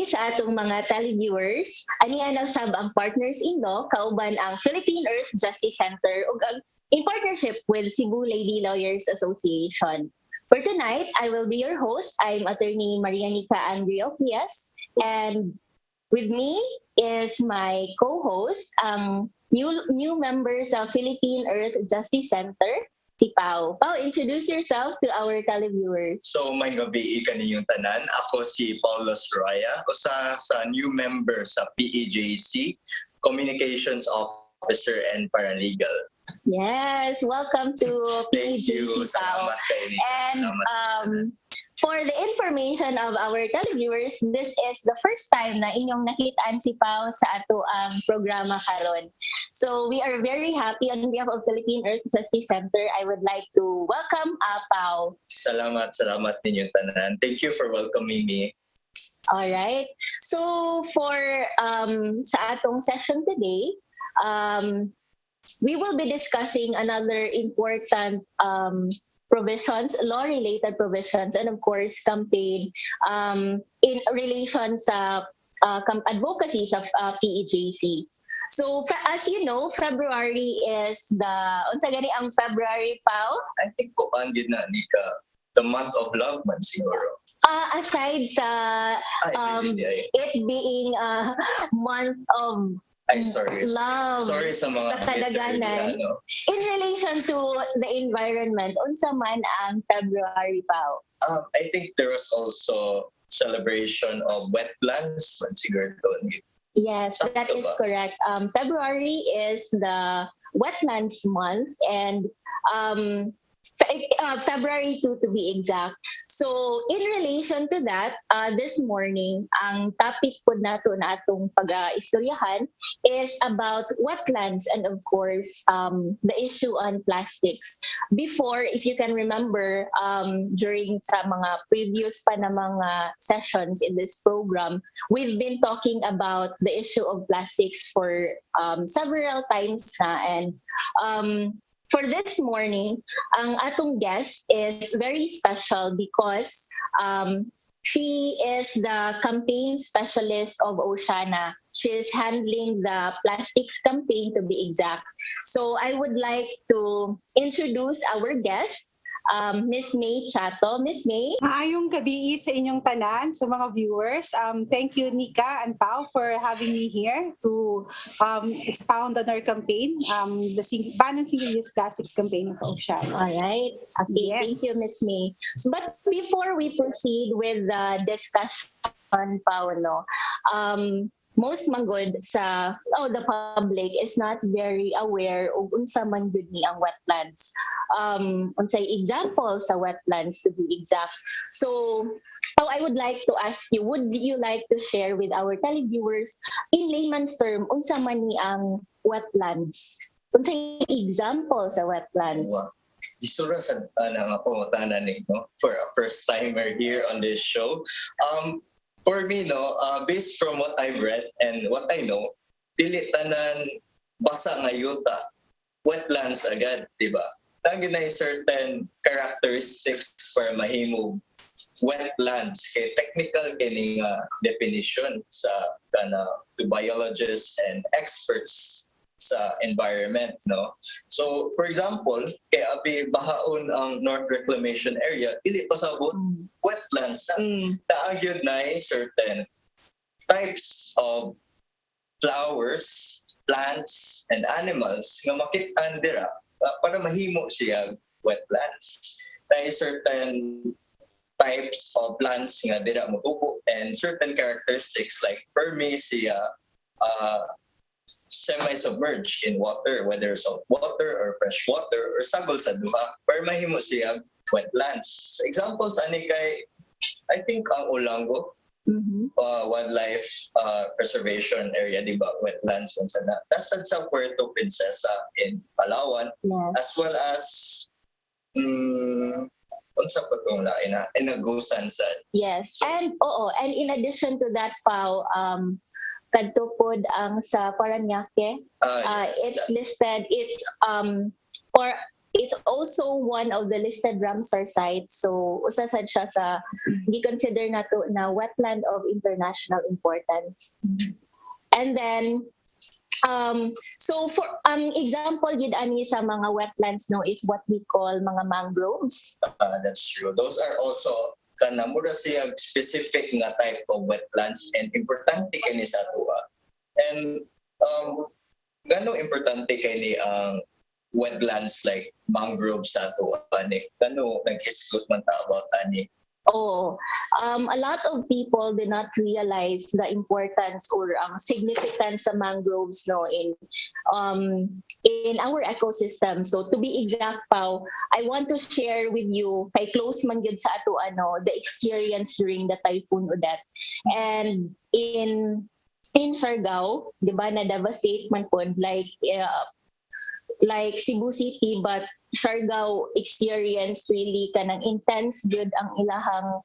sa atong mga televiewers. Aniya na sab ang Partners in Law kauban ang Philippine Earth Justice Center ug in partnership with Cebu Lady Lawyers Association. For tonight, I will be your host. I'm Attorney Marianica Andreopias, and with me is my co-host, new members of Philippine Earth Justice Center, si Pau. Pau, introduce yourself to our televiewers. So, may gabi kaninyong tanan. Ako si Paulo Soraya, usa sa new member sa PEJC, Communications Officer and Paralegal. Yes, welcome to Thank you. PEJC, Pau. Salamat kayo. And for the information of our televiewers, this is the first time na inyong nakitaan si Pau sa ato ang programa karon. So we are very happy on behalf of Philippine Earth Justice Center. I would like to welcome Pau. Salamat ninyong tanan. Thank you for welcoming me. All right. So for sa atong session today, we will be discussing another important provisions, law-related provisions, and of course, campaign in relation sa advocacies of PEJC. So, as you know, February is unsa gani ang February, Pau? I think po andin na Nika, the month of love man siguro. Aside sa it being a month of love, sorry sa mga kadaganan. In relation to the environment, unsa man ang February, Pau? I think there was also celebration of wetlands man siguro. Yes, that is correct. February is the wetlands month, and February 2 to be exact. So in relation to that, this morning, ang topic po nato na atong pag-istoryahan is about wetlands and of course, the issue on plastics. Before, if you can remember, during sa mga previous pa na mga sessions in this program, we've been talking about the issue of plastics for several times na, and for this morning, ang atong guest is very special because she is the campaign specialist of Oceana. She is handling the plastics campaign to be exact. So I would like to introduce our guest, Miss May Chato. Miss May. Maayong gabi sa inyong tanan, sa mga viewers. Thank you, Nika and Pau, for having me here to expound on our campaign, the Ban on Single-Use Plastics campaign of Oceana. All right. Okay, yes. Thank you, Miss May. But before we proceed with the discussion, Pau, most manggod sa the public is not very aware of unsa man gud ni ang wetlands. Unsay example sa wetlands to be exact. So I would like to ask you, would you like to share with our televiewers in layman's term unsa man ni ang wetlands? Unsay example sa wetlands? Wow. Isura sa nga po tanan no for a first timer here on this show. For me, based from what I've read and what I know, dili tanan basa nga yuta, wetlands agad, di ba? Tagi na certain characteristics para mahimo wetlands. Kay technical kini nga definition sa to biologists and experts sa environment, no? So, for example, kay abi bahaon ang North Reclamation Area, dili pasabot wetlands na. Taagid na certain types of flowers, plants, and animals nga makit-an dira para mahimo siya wetlands. Na certain types of plants nga dira motubo and certain characteristics like perme siya semi-submerged in water, whether salt water or fresh water or sagol sa duha, para mahimo siya wetlands. Examples ani kay, I think ang Olango, wildlife preservation area, di ba? Wetlands kung sana. That's sa Puerto Princesa in Palawan, as well as unsa pa itong lain na Inagusan sa. Yes, and in addition to that, Pau, kadto pod ang sa Parañaque, Yes, it's listed, it's for it's also one of the listed Ramsar sites. So usa sad siya sa gi-consider nato na wetland of international importance. And then so for example yun ani sa mga wetlands no is what we call mga mangroves. That's true. Those are also kana mura siya specific nga type of wetlands and importante kini sa atua. And gano importante kini ang wetlands like mangroves sa atua ani? Gano naghisgot man ta about ani? Oh, a lot of people do not realize the importance or significance of mangroves no in our ecosystem. So to be exact, Pao, I want to share with you kay close man gyud sa ato the experience during the Typhoon Odette. And in Siargao, di ba na devastate man pod like Cebu City, but Siargao experienced really kanang intense good ang ilahang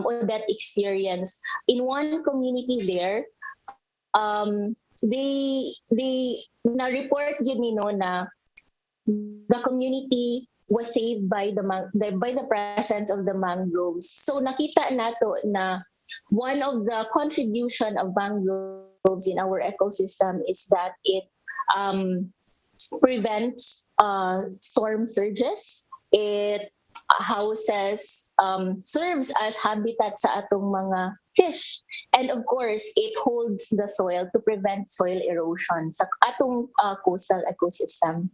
Odette experience. In one community there, they na-report yun na the community was saved by the presence of the mangroves. So nakita nato na one of the contribution of mangroves in our ecosystem is that it prevents storm surges. It houses, serves as habitat sa atong mga fish. And of course, it holds the soil to prevent soil erosion sa atong coastal ecosystem.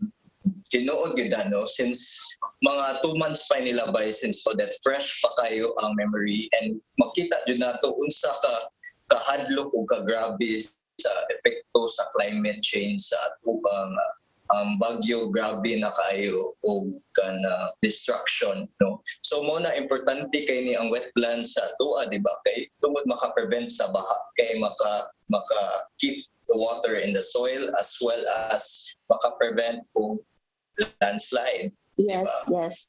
Tinuod gyud since mga 2 months pa nilabay since Odette, fresh pa kayo ang memory and makita jud nato unsa kahadlok ug kagrabe sa epekto sa climate change sa atubang bagyo, grabe na kayo o kana destruction no. So mo na importante kay ni ang wetlands sa tua, di ba, kay tungod maka-prevent sa baha, kay maka keep the water in the soil as well as maka-prevent og landslide. Yes, diba? yes.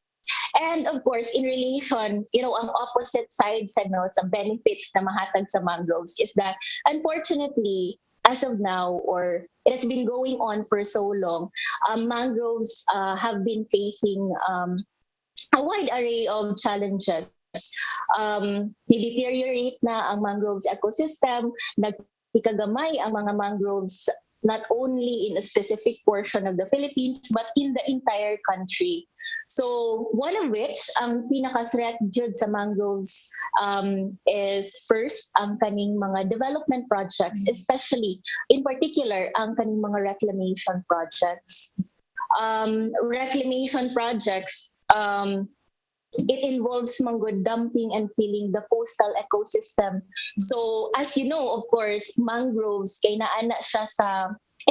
And of course, in relation, ang opposite sides sa benefits na mahatag sa mangroves is that unfortunately, as of now, or it has been going on for so long, mangroves have been facing a wide array of challenges. Deteriorate na ang mangroves ecosystem, nagtikagamay ang mga mangroves not only in a specific portion of the Philippines, but in the entire country. So one of which, ang pinaka-threat jud sa mangroves is first, ang kaning mga development projects, especially, in particular, ang kaning mga reclamation projects. Reclamation projects, it involves manggod dumping and filling the coastal ecosystem. So as you know, of course, mangroves kay naana siya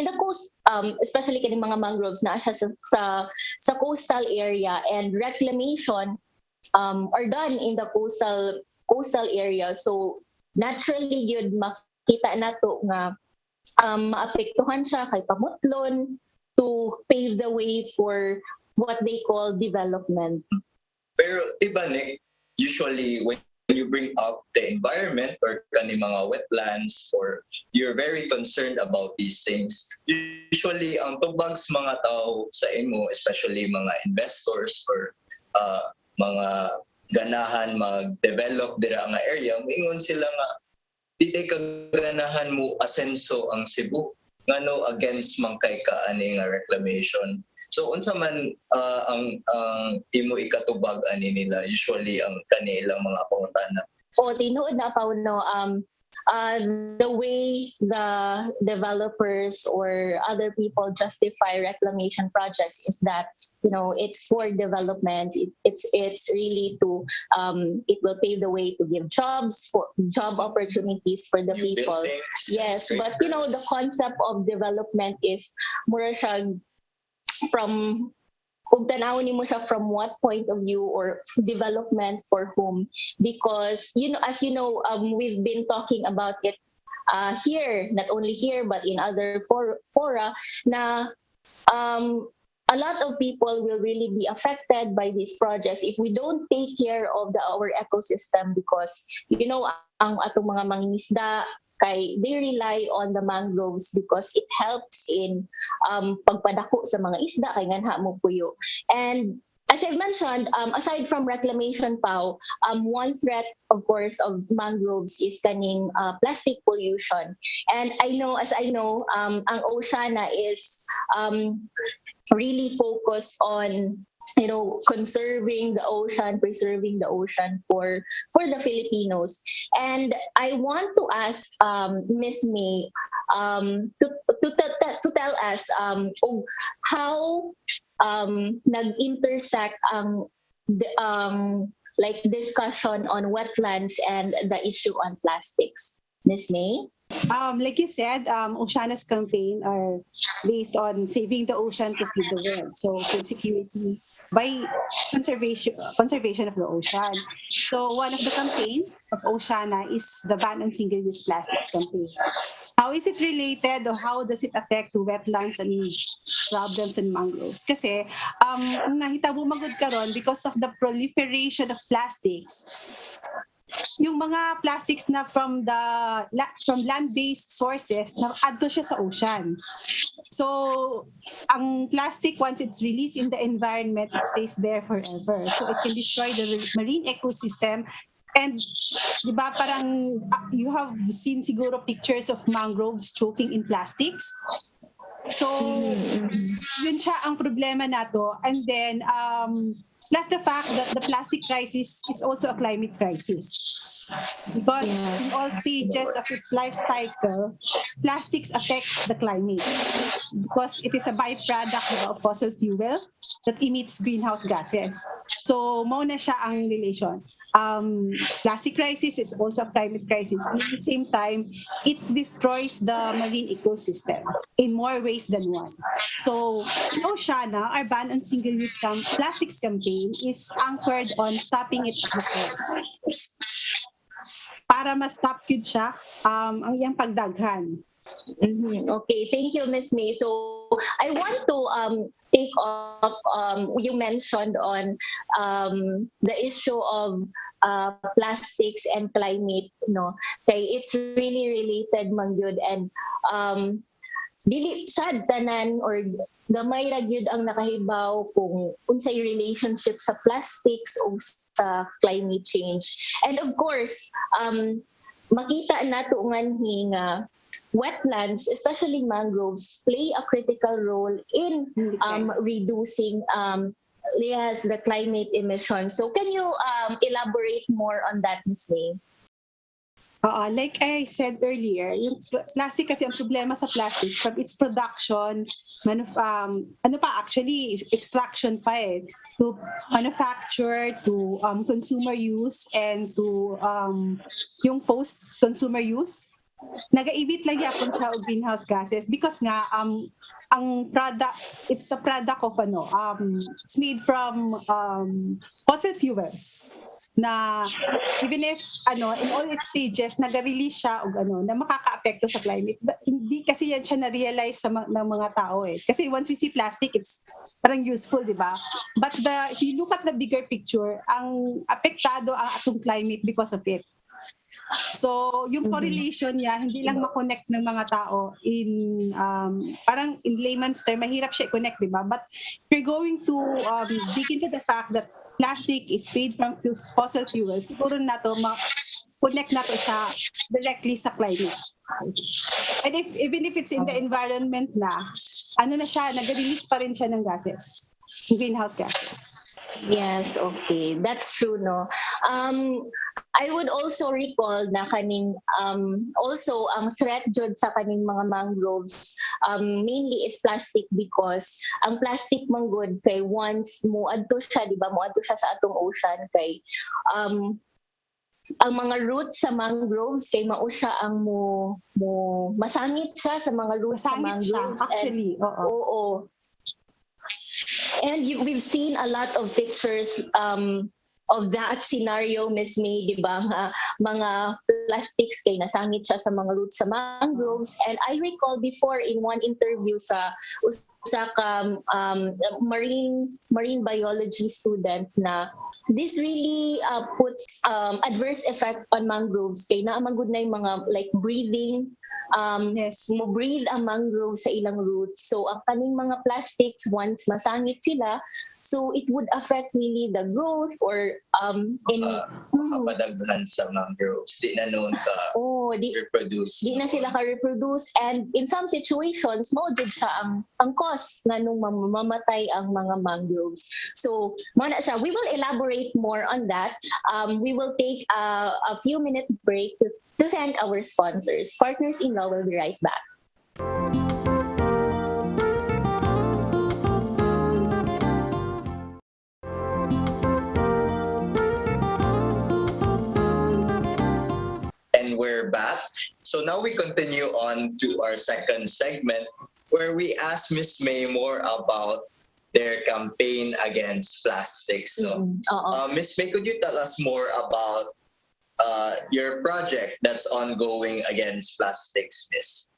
in the coast, especially kay mga mangroves na siya sa coastal area, and reclamation are done in the coastal area. So naturally yun makita nato nga maapektuhan siya kay pamutlon to pave the way for what they call development. Pero diba Nick, usually when you bring up the environment or kani mga wetlands or you're very concerned about these things, usually ang tubag sa mga tao sa imo, especially mga investors or mga ganahan mag-develop dira nga area, moingon sila nga di kaganahan mo asenso ang Cebu ngano against man kay kaani nga reclamation. So unsa man ang imo ikatubag ani nila, usually ang kanilang mga pangutana? Tinuod na pa the way the developers or other people justify reclamation projects is that it's for development. It's really to it will pave the way to give job opportunities for the New people. buildings, Yes, but the concept of development is mura siya from kung tanawin mo siya from what point of view, or development for whom, because as you know, we've been talking about it here, not only here but in other fora na a lot of people will really be affected by these projects if we don't take care of our ecosystem, because ang atong mga mangingisda kay they rely on the mangroves because it helps in pagpadako sa mga isda kay nganha mo puyo. And as I've mentioned, aside from reclamation Pao, one threat, of course, of mangroves is kaning plastic pollution. And as I know, ang Oceana is really focused on conserving the ocean, preserving the ocean for the Filipinos. And I want to ask Miss May to tell us how nag-intersect like discussion on wetlands and the issue on plastics. Miss May? Like you said, Oceana's campaign are based on saving the ocean to feed the world. So food security by conservation of the ocean. So one of the campaign of Oceana is the ban on single-use plastics campaign. How is it related or how does it affect to wetlands and problems and mangroves? Kasi ang nahitabo magod karon because of the proliferation of plastics, yung mga plastics na from land-based sources na adto siya sa ocean. So ang plastic, once it's released in the environment, it stays there forever. So it can destroy the marine ecosystem. And di ba parang you have seen siguro pictures of mangroves choking in plastics. So yun siya ang problema nato. And then plus the fact that the plastic crisis is also a climate crisis. Because in all stages of its life cycle, plastics affects the climate because it is a byproduct of fossil fuel that emits greenhouse gases. So, mao na siya ang relation. Plastic crisis is also a climate crisis. And at the same time, it destroys the marine ecosystem in more ways than one. So, in Oceana, our ban on single-use plastics campaign is anchored on stopping it at the source. Para ma-stop yun siya, ang iyang pagdaghan. Okay, thank you, Miss May. So I want to take off. You mentioned on the issue of plastics and climate. Okay, it's really related, mangyud, and dili sad tanan or gamay ra gyud ang nakahibaw kung unsay relationship sa plastics o sa climate change. And of course, makita nato nganhi nga wetlands, especially mangroves, play a critical role in reducing the climate emissions. So can you elaborate more on that, Ms. May? Like I said earlier, yung plastic kasi, ang problema sa plastic from its production, extraction pa to manufacture, to consumer use, and to yung post-consumer use. Nagaibit lang yapon siya og greenhouse gases because nga ang product, it's a product of it's made from fossil fuels na even if in all its stages naga-release siya og na makaka-apekto sa climate. Hindi kasi yan siya na-realize ng mga tao kasi once we see plastic, it's parang useful, di ba? But if you look at the bigger picture, ang apektado ang atong climate because of it. So, yung correlation niya, hindi lang ma-connect ng mga tao in, parang in layman's term, mahirap siya i-connect, di ba? But if you're going to dig into the fact that plastic is made from fossil fuels, siguro nato ma-connect nato siya directly sa climate. And even if it's in the environment na siya, nag-release pa rin siya ng gases, greenhouse gases. Yes, okay. That's true, no? I would also recall na kaning also ang threat jud sa kaning mga mangroves mainly is plastic because ang plastic manggod kay once moadto siya, di ba? Moadto siya sa atong ocean kay ang mga roots sa mangroves kay mao siya ang masangit siya sa mga roots sa mangroves. Actually, oo. And we've seen a lot of pictures that scenario, Miss May, di ba, nga mga plastics kay nasangit siya sa mga roots sa mangroves. And I recall before in one interview sa usa ka marine biology student na this really puts adverse effect on mangroves kay naa man gud na yung mga like breathing Yes. mo breathe ang mangrove sa ilang roots. So ang kaning mga plastics once masangit sila, so it would affect really the growth or in Makapadaghan sa mangroves. Di na noon ka di reproduce. na sila ka-reproduce, and in some situations mo jud siya ang cause nga nung mamamatay ang mga mangroves. So mo na siya, we will elaborate more on that. We will take a few minute break to thank our sponsors. Partners in Law will be right back. And we're back. So now we continue on to our second segment where we ask Miss May more about their campaign against plastics. No? Oo. Miss May, could you tell us more about your project that's ongoing against plastics, Miss?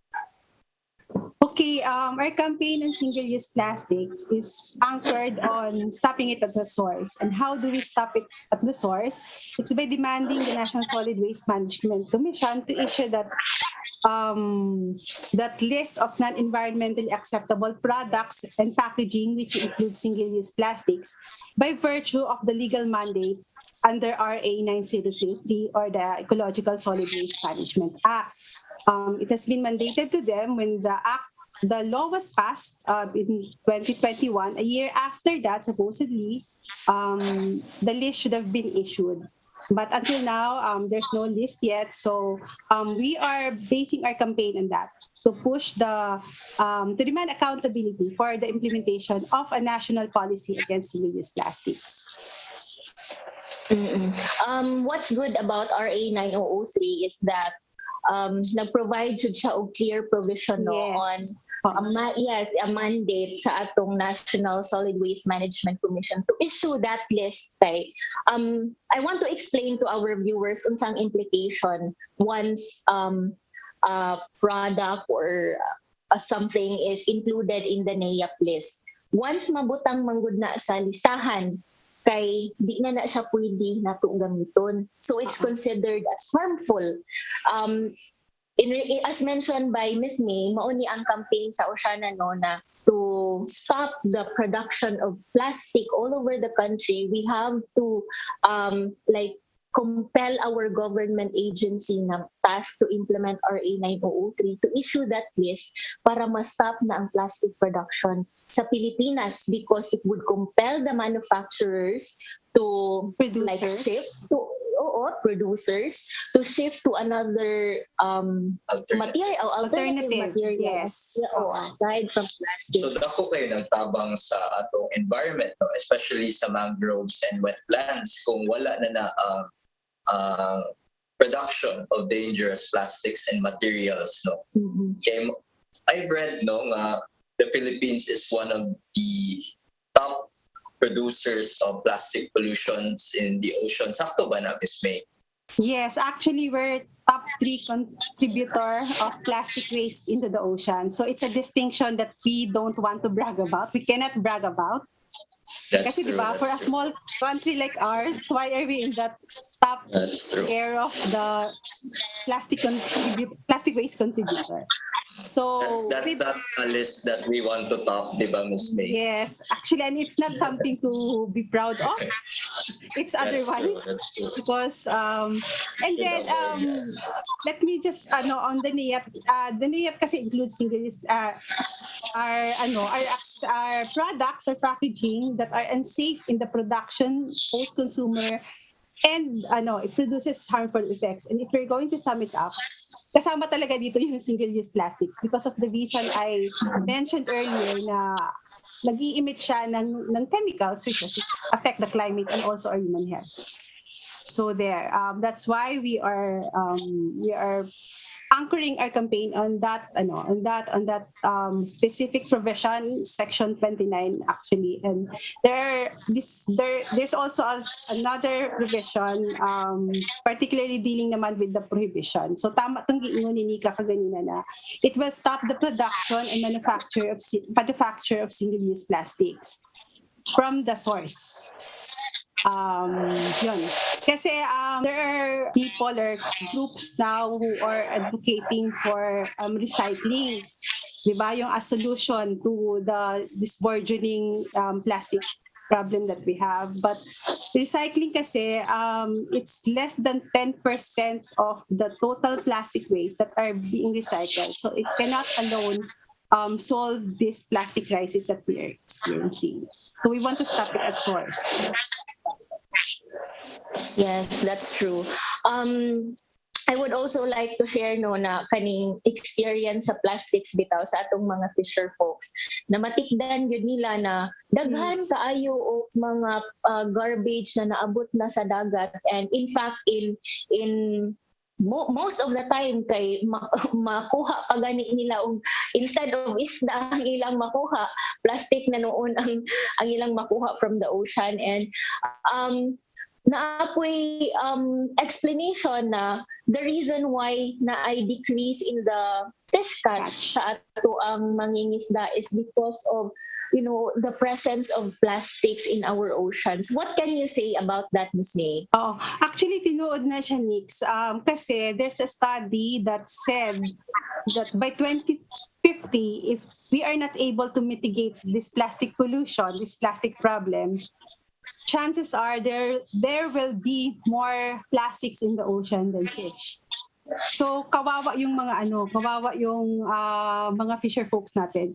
Okay, our campaign on single-use plastics is anchored on stopping it at the source. And how do we stop it at the source? It's by demanding the National Solid Waste Management Commission to issue that list of non-environmentally acceptable products and packaging, which includes single-use plastics, by virtue of the legal mandate under RA 9003 or the Ecological Solid Waste Management Act. It has been mandated to them when the law was passed in 2021. A year after that, supposedly, the list should have been issued. But until now, there's no list yet. So we are basing our campaign on that to push to demand accountability for the implementation of a national policy against single-use plastics. What's good about RA 9003 is that nag-provide jud siya og clear provision on a mandate sa atong National Solid Waste Management Commission to issue that list. Kay I want to explain to our viewers unsang implication once a product or something is included in the NAIAP list. Once mabutang manggod na sa listahan, kay di na siya pwede nato gamiton. So it's considered as harmful. As mentioned by Ms. May, mauni ang campaign sa Oceana na to stop the production of plastic all over the country. We have to compel our government agency na task to implement RA 9003 to issue that list para ma-stop na ang plastic production sa Pilipinas, because it would compel the manufacturers to shift to producers to shift to another alternative material. Yes. Aside from plastic. So dako kayo nagtabang sa atong environment, no? Especially sa mangroves and wetlands kung wala na production of dangerous plastics and materials, no. Okay, I've read nga the Philippines is one of the top producers of plastic pollutions in the ocean. Sakto ba na, Ms. May? Yes, actually we're top 3 contributor of plastic waste into the ocean. So it's a distinction that we don't want to brag about. We cannot brag about. Kasi diba, for a small country like ours, why are we in that top tier of the plastic waste contributor? So that's not a list that we want to top, diba, Ms. May? Yes, actually, and it's not something to be proud of. It's otherwise because and then let me just on the NAIAP kasi includes single-use our products or packaging that are unsafe in the production, post-consumer, and it produces harmful effects. And if we're going to sum it up, kasama talaga dito yung single-use plastics because of the reason I mentioned earlier na nag-i-emit siya ng chemicals which affect the climate and also our human health. So there, that's why we are anchoring our campaign on that specific provision, section 29 actually. And there's also another provision particularly dealing naman with the prohibition. So tama tong giingon ni Nika kaganina na it will stop the production and manufacture of single-use plastics from the source. Yun. Kasi there are people or groups now who are advocating for recycling. Diba? Yung a solution to this burgeoning plastic problem that we have. But recycling kasi, it's less than 10% of the total plastic waste that are being recycled. So it cannot alone solve this plastic crisis that we are experiencing. So we want to stop it at source. Yes, that's true. I would also like to share na kaning experience sa plastics bitaw sa atong mga fisher folks na matikdan yun nila na daghan kaayo o mga garbage na naabot na sa dagat, and in fact in most of the time kay makuha pa gani nila og instead of isda ang ilang makuha, plastic na noon ang ilang makuha from the ocean. And naapoy explanation na the reason why na ay decrease in the fish catch sa ato ang mangingisda is because of the presence of plastics in our oceans. What can you say about that, Ms. May? Oh, actually tinuod na siya, Nix. Kasi there's a study that said that by 2050, if we are not able to mitigate this plastic pollution, this plastic problem, chances are there will be more plastics in the ocean than fish. So kawawa yung mga fisher folks natin.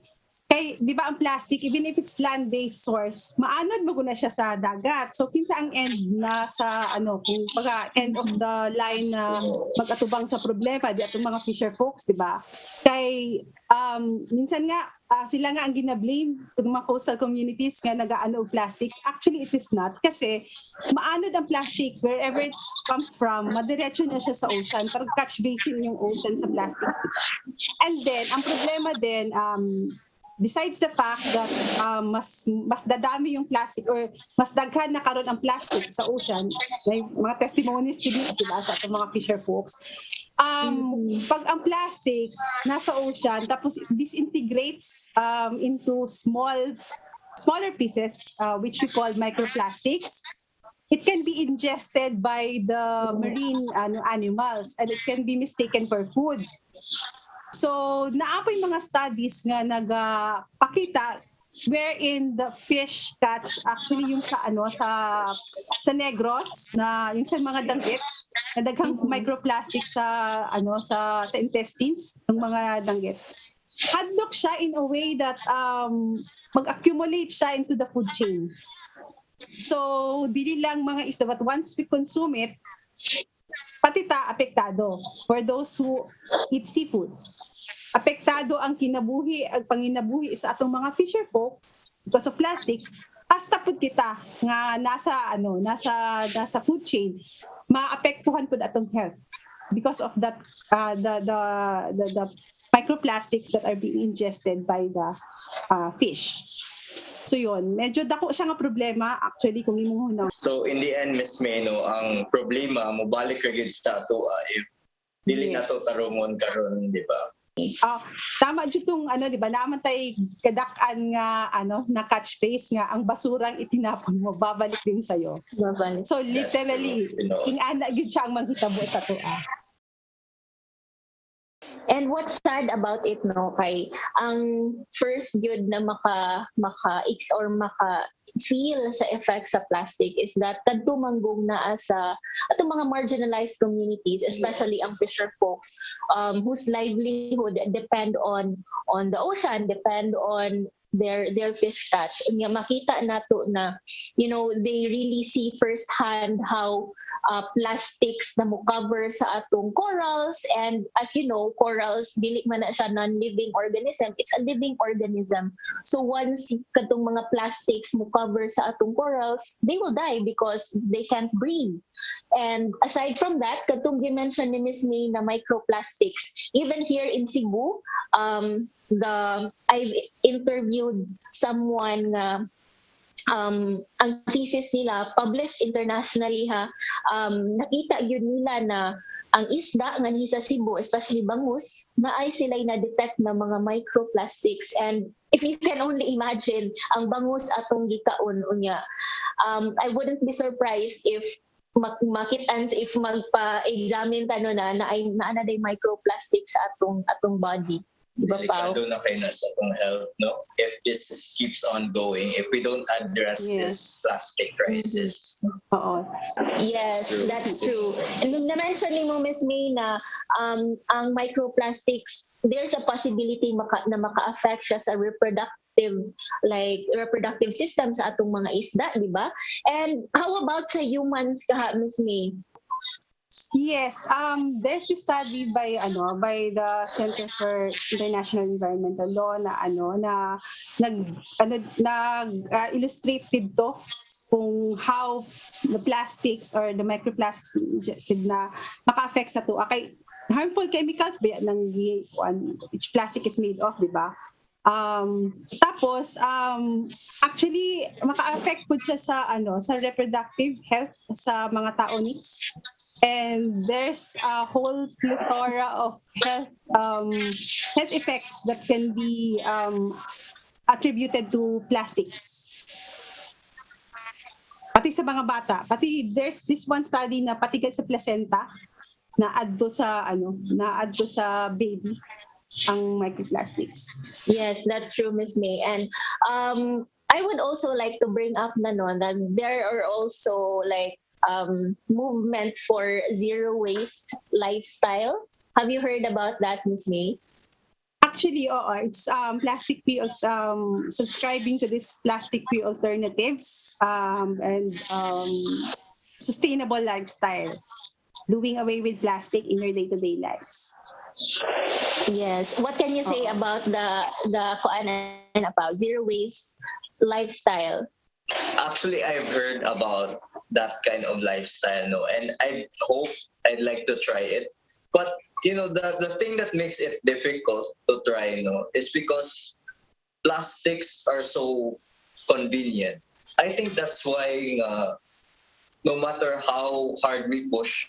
Kay, di ba ang plastic, even if it's land-based source, maanod mo na siya sa dagat. So, kinsa ang end na sa, kung end of the line na mag-atubang sa problema, di atong mga fisher folks, di ba? Kay, minsan nga, sila nga ang gina-blame ng mga coastal communities nga nag-aano og plastics. Actually, it is not. Kasi, maanod ang plastics, wherever it comes from, madiretso na siya sa ocean. Parang catch basin yung ocean sa plastics. And then, ang problema din, besides the fact that mas dadami yung plastic or mas daghan na karon ang plastic sa ocean, may mga testimonies to this, diba, sa atong mga fisher folks. Pag ang plastic nasa ocean, tapos it disintegrates into smaller pieces, which we call microplastics, it can be ingested by the marine animals, and it can be mistaken for food. So, naapoy mga studies nga nagpakita wherein the fish catch actually yung sa Negros, na yung sa mga danggit, na daghang microplastics sa intestines ng mga danggit. Hadlock siya in a way that mag-accumulate siya into the food chain. So, dili lang mga isda, but once we consume it, pati apektado for those who eat seafoods. Apektado ang panginabuhi sa atong mga fisher folk because of plastics. Hasta pud kita nga nasa food chain, maapektuhan pud atong health because of that the microplastics that are being ingested by the fish. So yun, medyo dako siya nga problema actually kung imong hunaw. So in the end, Ms. May, ang problema mobalik ra gyud sa ato if dili nato tarungon karon, di ba? Tama jud tong di ba, naman tay kadakan nga na catch base nga ang basurang itinapon mo babalik din sayo. So literally ing-ana gyud siya ang manghitabo sa tuwa. And what's sad about it, kay ang first good na maka-feel sa effects sa plastic is that kadtumanggong naa sa atong mga marginalized communities, especially ang fisher folks whose livelihood depend on the ocean, depend on their fish catch. Nga makita nato na they really see firsthand how plastics na mo cover sa atong corals. And as you know, corals dili man na siya non-living organism, it's a living organism. So once katong mga plastics mo cover sa atong corals, they will die because they can't breathe. And aside from that, katong gimension ni Miss May na microplastics, even here in Cebu, I've interviewed someone na ang thesis nila published internationally nakita yun nila na ang isda nga ni sa Cebu, especially bangus, naay sila na-detect na mga microplastics. And if you can only imagine, ang bangus atong gikaon unya, I wouldn't be surprised if makitans if magpa-examine tano na na day microplastics sa atong body. Diba, Pao? Delikado na kayo na sa atong health, no? If this keeps on going, if we don't address this plastic crisis. Oo. Yes, that's true. And nung na-mention ni mo, Miss May, na ang microplastics, there's a possibility na maka-affect siya sa reproductive system sa atong mga isda, di ba? And how about sa humans Miss May? Yes, there's a study by the Center for International Environmental Law na illustrate dito kung how the plastics or the microplastics na maka-affect sa to. Okay, harmful chemicals ba yan ng which plastic is made of, di ba? Tapos actually maka-affect po siya sa reproductive health sa mga tao needs. And there's a whole plethora of health effects that can be attributed to plastics. Pati sa mga bata, pati there's this one study na pati sa placenta na adto sa baby ang microplastics. Yes, that's true, Miss May. And I would also like to bring up that there are also movement for zero waste lifestyle. Have you heard about that, Miss May? Actually, it's plastic-free, subscribing to this plastic-free alternatives and sustainable lifestyle, doing away with plastic in your day-to-day lives. Yes. What can you say about the about zero waste lifestyle? Actually, I've heard about that kind of lifestyle, no, and I'd like to try it. But the thing that makes it difficult to try, is because plastics are so convenient. I think that's why no matter how hard we push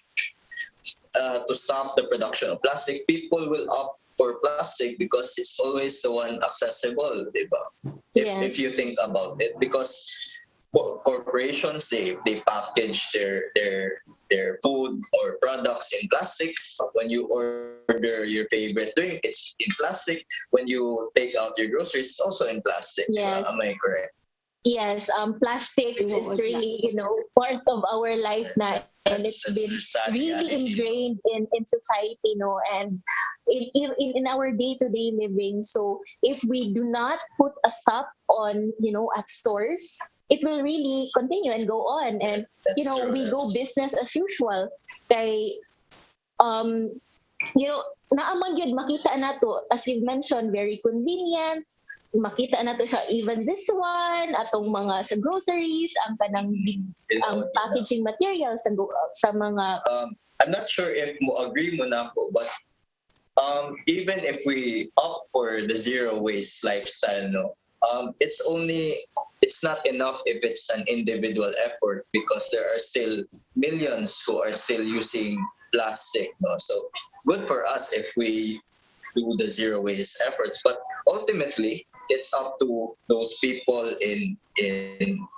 to stop the production of plastic, people will opt for plastic because it's always the one accessible, diba? If you think about it, because corporations they package their food or products in plastics. When you order your favorite drink, it's in plastic. When you take out your groceries, it's also in plastic. Yes. Am I correct? Yes, plastics is really, part of our life na, and it's been really ingrained in society, and in our day-to-day living. So if we do not put a stop on, at source, it will really continue and go on. And, we go business as usual. Kay, naamang yun, makita na to, as you've mentioned, very convenient. Makita na to siya, even this one, atong mga sa groceries, ang kanang ang packaging materials sa mga... I'm not sure if mo agree mo na ako, but even if we opt for the zero waste lifestyle, it's not enough if it's an individual effort, because there are still millions who are still using plastic. So good for us if we do the zero waste efforts, but ultimately it's up to those people in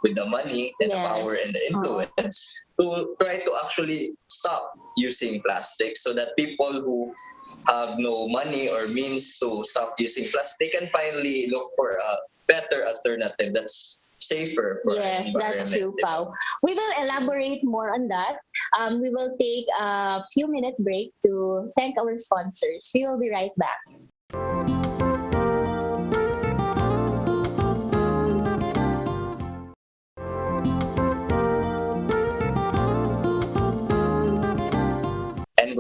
with the money and the power and the influence to try to actually stop using plastic, so that people who have no money or means to stop using plastic can finally look for a better alternative that's safer for our Yes, that's environment. true, Pao. We will elaborate more on that. We will take a few-minute break to thank our sponsors. We will be right back.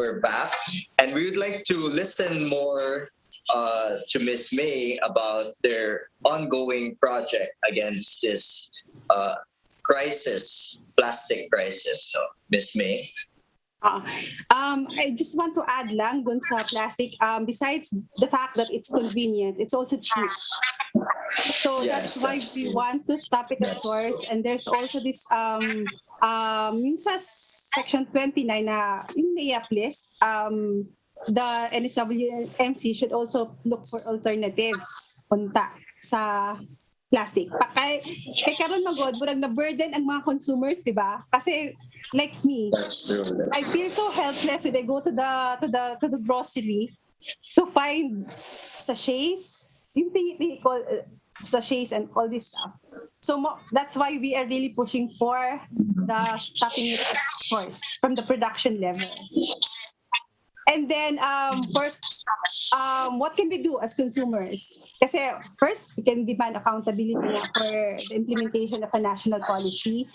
we're back, and we would like to listen more to Miss May about their ongoing project against this plastic crisis. So, Miss May. I just want to add lang dun sa plastic, besides the fact that it's convenient, it's also cheap. So Yes, that's why that's we true. want to stop it at source. And there's also this, yung sa section 29 na yung NAIAP list, the NSWMC should also look for alternatives punta sa plastic. Kaya karon magod, murag na burden ang mga consumers, di ba? Kasi like me, That's true. I feel so helpless when I go to the grocery to find sachets, yung thing they call sachets and all this stuff. So that's why we are really pushing for the stopping it at source from the production level. And then what can we do as consumers? Kasi first, we can demand accountability for the implementation of a national policy.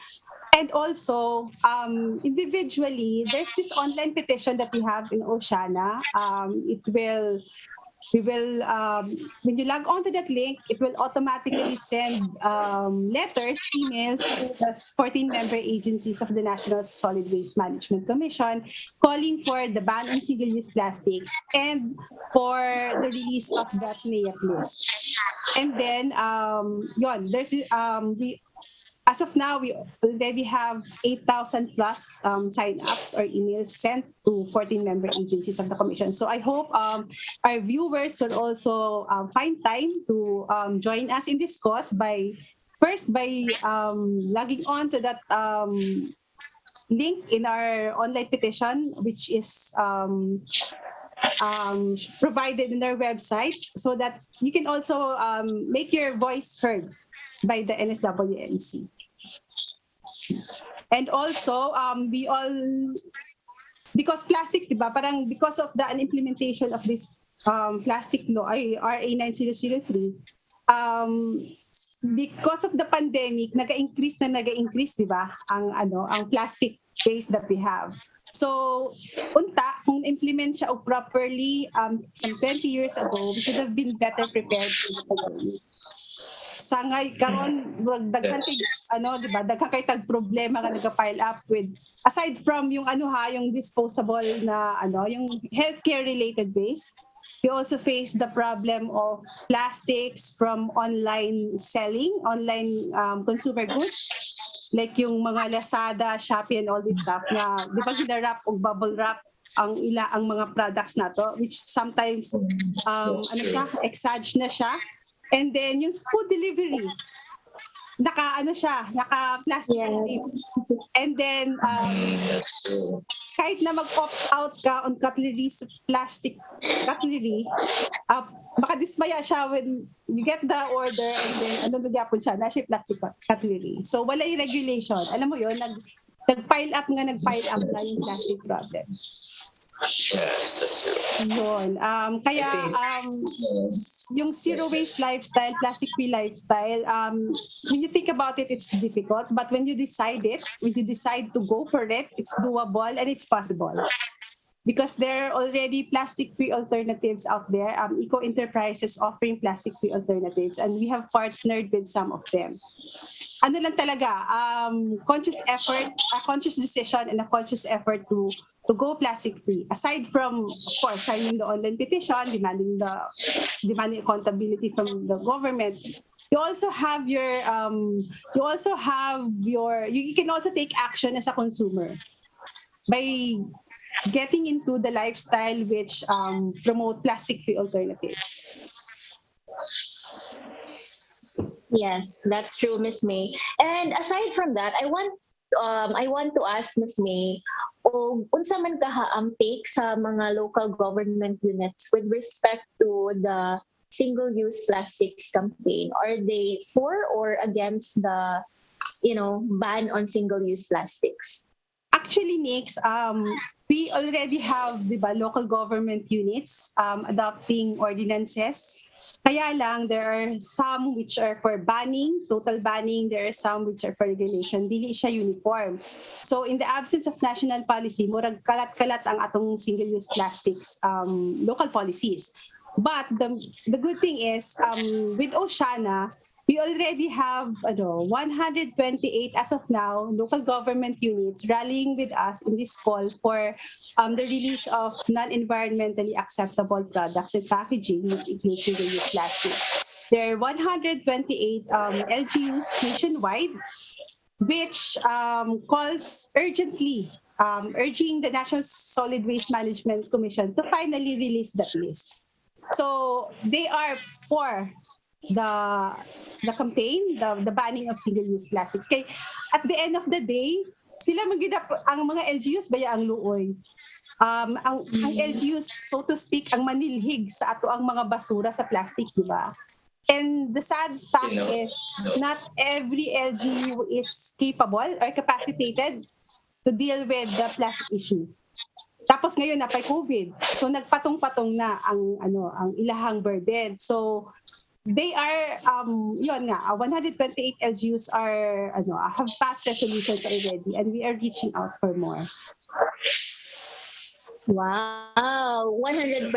And also, individually, there's this online petition that we have in Oceana. When you log on to that link, it will automatically send letters, emails to the 14 member agencies of the National Solid Waste Management Commission calling for the ban on single-use plastics and for the release of that NAIAP list. And then, as of now, we already have 8,000 plus sign-ups or emails sent to 14 member agencies of the Commission. So I hope our viewers will also find time to join us in this cause by logging on to that link in our online petition, which is provided in our website, so that you can also make your voice heard by the NSWMC. And also, because plastics, diba, parang because of the implementation of this plastic law, RA 9003, because of the pandemic, naga-increase, diba, ang plastic waste that we have. So, kung implement siya properly some 20 years ago, we should have been better prepared for the pandemic. Sa karon daghan kay diba, daghan kay tag problema nga nagka-pile up with, aside from yung yung disposable na yung healthcare related waste, we also face the problem of plastics from online selling, online consumer goods, like yung mga Lazada, Shopee and all this stuff na di ba ginarap o bubble wrap ang mga products na to, which sometimes exage na siya. And then yung food deliveries, naka-plastic. Yes. And then kahit na mag-opt out ka on plastic cutlery, makadismaya siya when you get the order and then nagyapon siya, nasa plastic cutlery. So wala yung regulation. Alam mo yun, nag-pile up na yung plastic problem. Yes, that's true. Yun. Kaya yung zero waste lifestyle, plastic-free lifestyle, when you think about it, it's difficult. But when you decide to go for it, it's doable and it's possible. Because there are already plastic-free alternatives out there. Eco enterprises offering plastic-free alternatives, and we have partnered with some of them. Lang talaga, conscious effort, a conscious decision, and a conscious effort to go plastic-free. Aside from, of course, signing the online petition, demanding accountability from the government, you can also take action as a consumer by getting into the lifestyle which promote plastic-free alternatives. Yes, that's true, Miss May. And aside from that, I want to ask Miss May, unsa man kaha ang take sa mga local government units with respect to the single-use plastics campaign? Are they for or against the ban on single-use plastics? Actually, Nix, we already have local government units adopting ordinances Kaya lang, there are some which are for banning, total banning. There are some which are for regulation. Dili siya uniform. So in the absence of national policy, murag kalat-kalat ang atong single-use plastics local policies. But the good thing is, with Oceana, we already have 128 as of now local government units rallying with us in this call for the release of non-environmentally acceptable products and packaging, which includes single-use plastic. There are 128 LGUs nationwide, which calls urgently, urging the National Solid Waste Management Commission to finally release that list. So they are for the campaign, the banning of single-use plastics. Kay at the end of the day, sila ang mga LGUs baya ang luoy. Ang LGUs, so to speak, ang manilhig sa ato ang mga basura sa plastics, di ba? And the sad fact is, not every LGU is capable or capacitated to deal with the plastic issue. Tapos ngayon na pa COVID. So nagpatong-patong na ang ilahang burden. So they are 128 LGUs are have passed resolutions already, and we are reaching out for more. Wow, 128,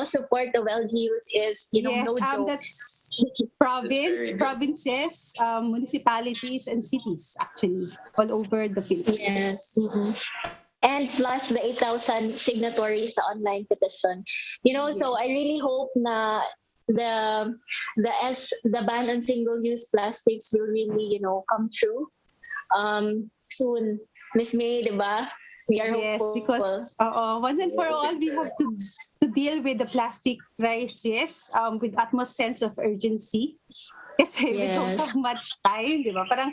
support of LGUs is, Yes, no joke. that's provinces, municipalities, and cities actually all over the Philippines. Yes. Mhm. And plus the 8,000 signatories sa online petition. So I really hope na the ban on single-use plastics will really, come true soon. Miss May, di ba? We are Yes, hopeful. because once and for all, we have to deal with the plastic crisis with utmost sense of urgency. Kasi we don't have much time, di ba? Parang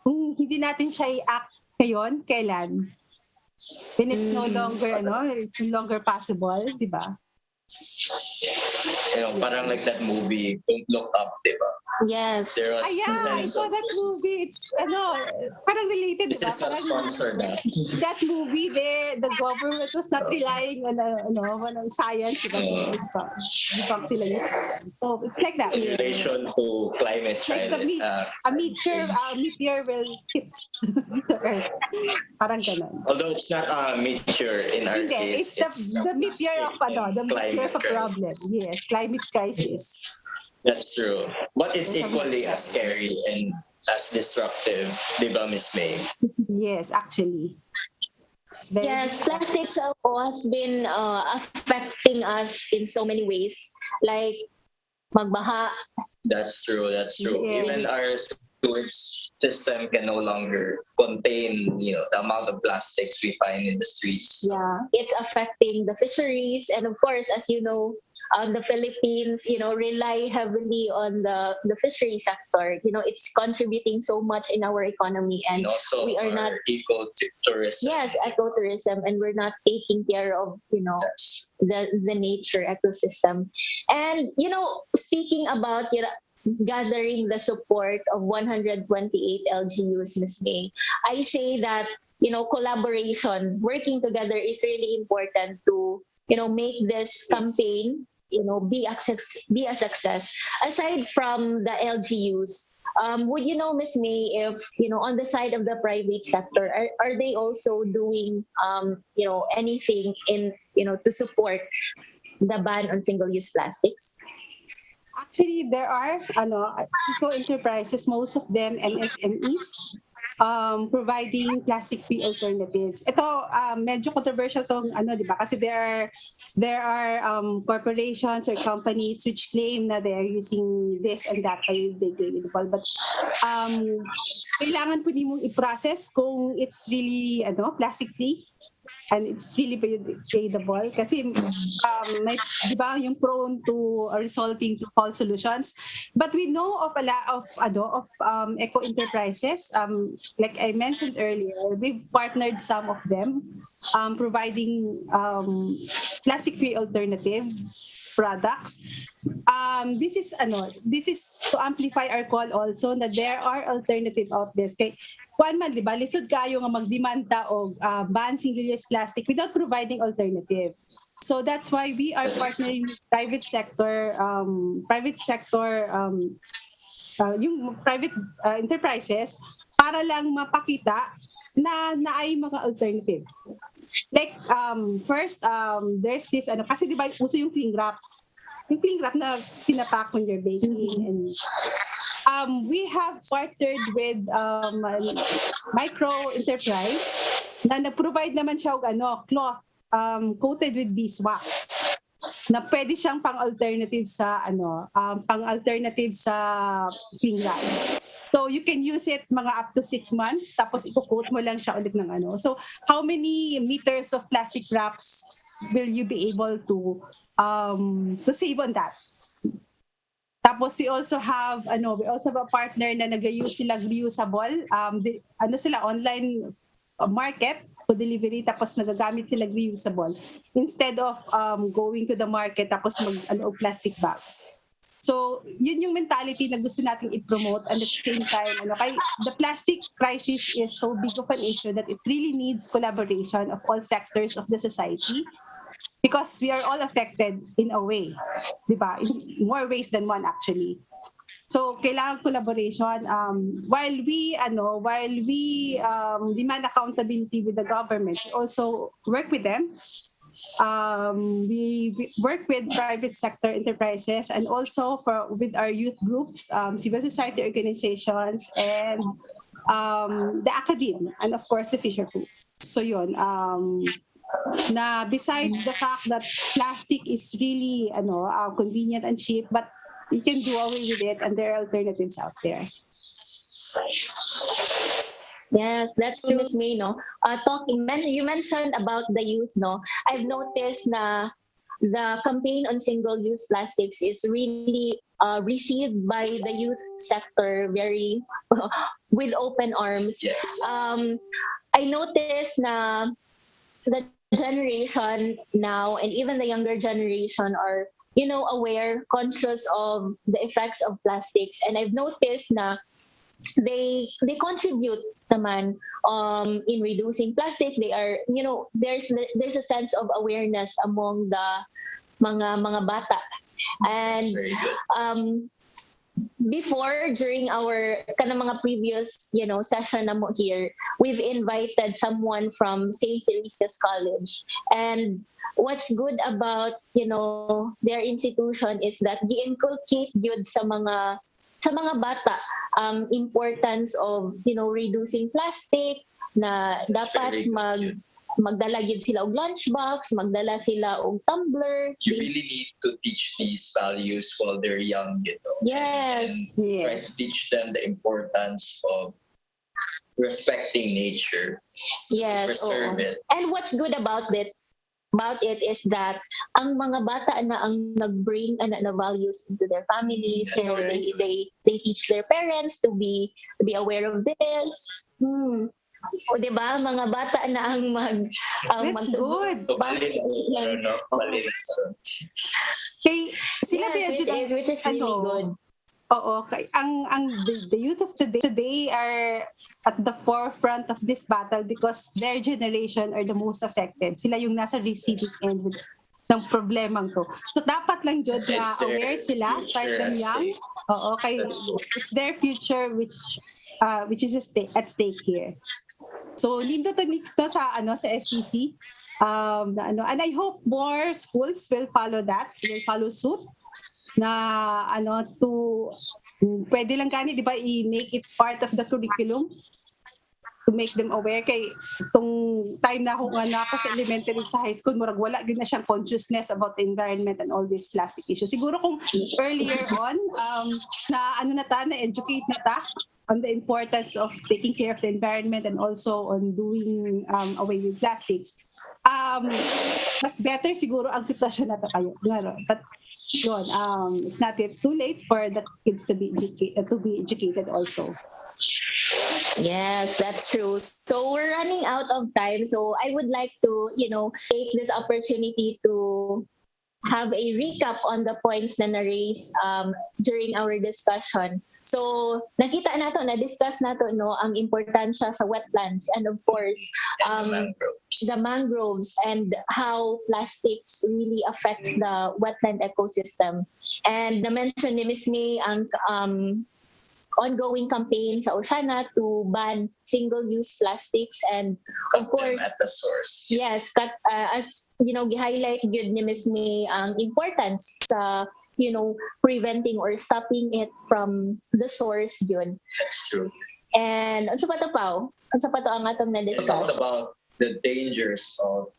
kung hindi natin siya i-act ngayon, kailan? When it's no longer, it's no longer possible, di ba? Parang like that movie, Don't Look Up, di ba? Yes. There was Yeah, I sense saw of, that movie. It's, parang related, this di ba? is not Parang sponsored na. that movie, the government was not relying on, on science, di ba? Debunk nila yung science. So, it's like that. In relation to climate Like change. a meteor will hit the Earth. Parang ganun. Although it's not a meteor in our Hindi, case. it's the meteor of the meteor of a problem. Yes, climate crisis. That's true. But it's equally as scary and as disruptive, di ba, Miss May? Yes, actually. It's very Yes, plastics has been affecting us in so many ways. Like magbaha. That's true. Yes. Even our sewage system can no longer contain, the amount of plastics we find in the streets. Yeah, it's affecting the fisheries, and of course, as you know, the Philippines, rely heavily on the fishery sector. It's contributing so much in our economy, and also we are not ecotourism. Yes, ecotourism, and we're not taking care of the nature ecosystem. And speaking about gathering the support of 128 LGUs, Ms. May, I say that collaboration, working together is really important to make this campaign be a success. Aside from the LGUs, would Ms. May, if on the side of the private sector, are they also doing anything in to support the ban on single-use plastics? Actually, there are eco-enterprises, most of them MSMEs, providing plastic-free alternatives. Ito, medyo controversial tong di ba? Kasi there are corporations or companies which claim na they're using this and that biodegradable. But kailangan po mong i-process kung it's really plastic-free and it's really biodegradable. Kasi may, di ba, yung prone to resulting to false solutions. But we know of a lot of eco-enterprises. Like I mentioned earlier, we've partnered some of them providing plastic-free alternative. products. This is to amplify our call also that there are alternative out there. Kay kuan man, di ba, lisod kayo nga magdemanda og ban single-use plastic without providing alternative. So that's why we are partnering with yung private enterprises para lang mapakita na naay mga alternative. Like first there's this kasi di ba uso yung cling wrap. Yung cling wrap na pinapack on your baking, and we have partnered with micro enterprise na nag-provide naman siya og cloth coated with beeswax na pwede siyang pang-alternative sa cling wraps. So you can use it mga up to 6 months, tapos i-coat mo lang siya ulit ng So how many meters of plastic wraps will you be able to save on that? Tapos we also have a partner na nag-use sila reusable. Sila online market for delivery, tapos nagagamit sila reusable instead of going to the market tapos plastic bags. So, yun yung mentality na gusto nating i-promote, and at the same time, the plastic crisis is so big of an issue that it really needs collaboration of all sectors of the society because we are all affected in a way, di ba? In more ways than one actually. So, kailangan collaboration. While we demand accountability with the government, we also work with them. We work with private sector enterprises and also with our youth groups, civil society organizations, and the academe, and of course the fisher group. So yun, na besides the fact that plastic is really convenient and cheap, but you can do away with it and there are alternatives out there. Yes, that's true, Ms. May, no? You mentioned about the youth, no? I've noticed na the campaign on single-use plastics is really received by the youth sector very with open arms. Yes. I noticed na the generation now and even the younger generation are, aware, conscious of the effects of plastics, and I've noticed na they contribute naman in reducing plastic. They are, there's a sense of awareness among the mga bata. And Very good. Before, during our mga previous session na mo here, we've invited someone from St. Teresa's College, and what's good about their institution is that gi-inculcate yun sa mga bata importance of reducing plastic, na dapat magdala yun sila og lunchbox, magdala sila og tumbler. You really need to teach these values while they're young, Yes. And try to teach them the importance of respecting nature. Yes. To preserve it. And what's good about it is that ang mga bata na ang nag-bring na values into their families. Yes. They teach their parents to be aware of this. O di ba, mga bata na ang That's good. So, malinis. Kay sila Yes, which is really good. Oo, the youth of today are at the forefront of this battle because their generation are the most affected. Sila yung nasa receiving end ng problemang to. So dapat lang jud na aware sila, start them young. Oo, kay it's their future which is at stake here. So lindo to next to sa STC. And I hope more schools will follow suit. Na pwede lang di ba i-make it part of the curriculum to make them aware. Kay itong time na ako sa elementary, sa high school, murag wala yun na siyang consciousness about the environment and all these plastic issues. Siguro kung earlier on na-educate na ta on the importance of taking care of the environment and also on doing away with plastics, mas better siguro ang sitwasyon na kayo. But yun, it's not yet too late for the kids to be educated also. Yes, that's true. So we're running out of time. So I would like to, take this opportunity to have a recap on the points na na-raise during our discussion. So, nakita nato, na-discuss nato, no, ang importansya sa wetlands and of course, And the mangroves. the mangroves and how plastics really affect the wetland ecosystem. And na-mention ni Ms. May ang ongoing campaign sa Oceana to ban single-use plastics and Cut of course, them at the source. yes, as you know, gi-highlight good ni Ms. May ang importance sa, you know, preventing or stopping it from the source yun. That's true. And unsa pa to, Pao? Unsa pa to ang atong We talked na-discuss? about the dangers of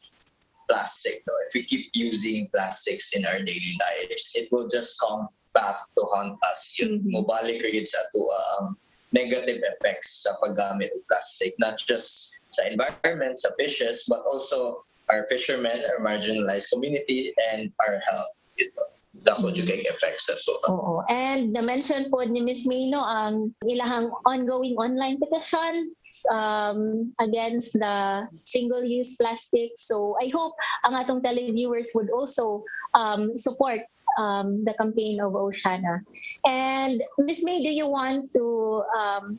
plastic. No? If we keep using plastics in our daily lives, it will just come back to haunt us. Yun, Mhm. mobalik rin sa ito ang negative effects sa paggamit ng plastic, not just sa environment, sa fishes, but also our fishermen, our marginalized community, and our health. Ito, dako Mhm. yung effects sa ito. Oo. And na-mention po ni Ms. May, no, ang ilahang ongoing online petition against the single-use plastic. So I hope ang atong televiewers would also support the campaign of Oceana. And Ms. May, do you want to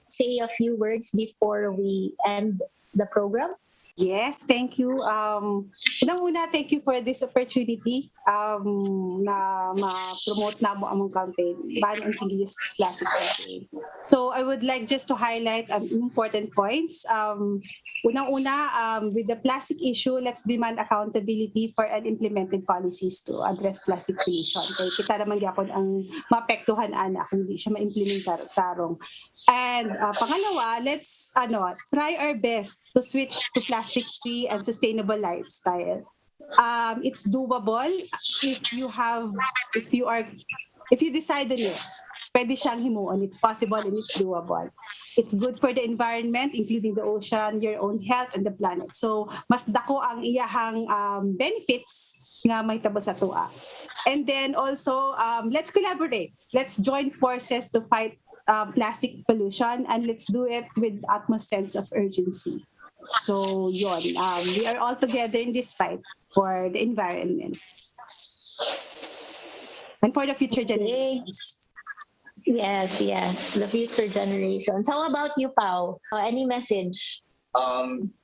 say a few words before we end the program? Yes, thank you. Unang-una, thank you for this opportunity na ma-promote na mo among campaign, Ban on Single-Use Plastic Campaign. So I would like just to highlight important points. Unang-una, with the plastic issue, let's demand accountability for unimplemented policies to address plastic pollution. Kaya kita naman gyapon ang maapektuhan ana kung hindi siya ma-implement tarong. And pangalawa, let's try our best to switch to plastic-free and sustainable lifestyle. It's doable if you decide on it. Pwede siyang himuon. It's possible and it's doable. It's good for the environment, including the ocean, your own health, and the planet. So, mas dako ang iyahang benefits nga may tabo sa tua. And then also, let's collaborate. Let's join forces to fight plastic pollution, and let's do it with utmost sense of urgency. So, yon. We are all together in this fight for the environment and for the future generations. Yes, the future generations. How about you, Pao? Any message?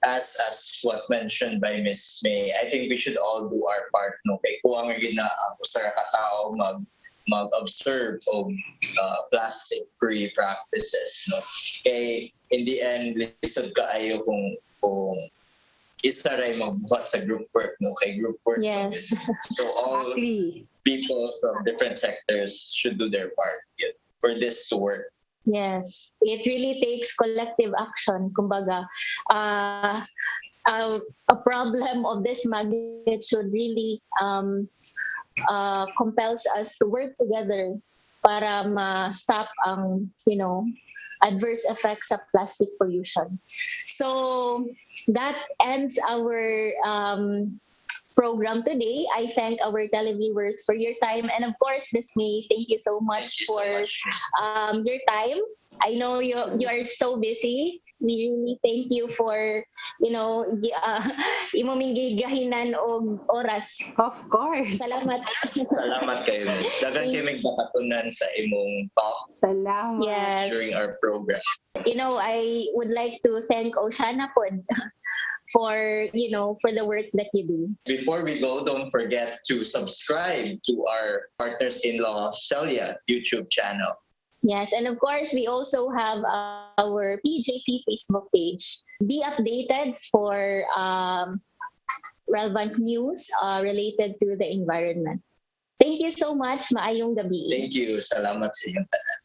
As what mentioned by Miss May, I think we should all do our part. No, kay kuha nga gina ang usa ka tawo mag-observe of plastic-free practices. No, kay in the end, lisod kaayo kung isa ray magbuhat sa group work. No, kay group work. Yes. So all Exactly. people from different sectors should do their part for this to work. Yes, it really takes collective action. Kumbaga, a problem of this magnitude really compels us to work together para ma-stop ang, adverse effects of plastic pollution. So that ends our program today. I thank our televiewers for your time, and of course, Ms. May, thank you so much Thank you for so much. your time. I know you are so busy. We really thank you for imong gigahinan og oras. Of course. Salamat. Salamat kayo, Miss. Dagan kayo magpakatunan sa imong talk Salamat. Yes. during our program. I would like to thank Oceana Pod for the work that you do. Before we go, don't forget to subscribe to our Partners-in-Law Celia YouTube channel. Yes, and of course, we also have our PJC Facebook page. Be updated for relevant news related to the environment. Thank you so much. Maayong gabi. Thank you. Salamat sa inyong tanan.